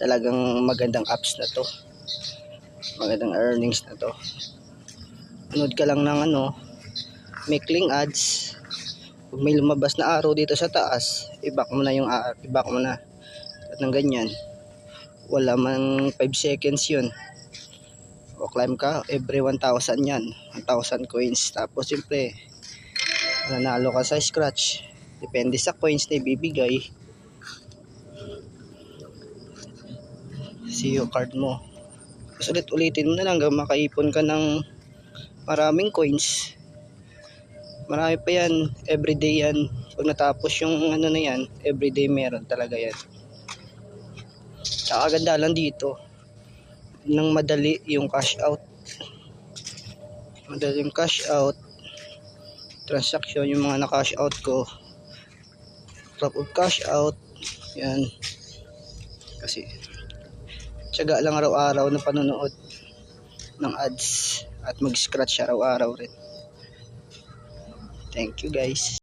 Talagang magandang apps na to, magandang earnings na to. Manood ka lang ng maikling ads. Pag may lumabas na araw dito sa taas, i-back mo na yung i-back mo na. At ng ganyan, wala mang 5 seconds yun. O climb ka, every 1,000 yan, 1,000 coins. Tapos siyempre, nanalo ka sa scratch. Depende sa coins na ibibigay. See yung card mo. Tapos ulitin mo na lang hanggang makaipon ka ng maraming coins. Marami pa yan, everyday yan. Pag natapos yung na yan, everyday meron talaga yan. Tsaka ganda lang dito, nang madali yung cash out. Madali yung cash out transaction, yung mga na-cash out ko, drop of cash out yan. Kasi tiyaga lang araw-araw na panonood ng ads at mag-scratch araw-araw rin. Thank you guys.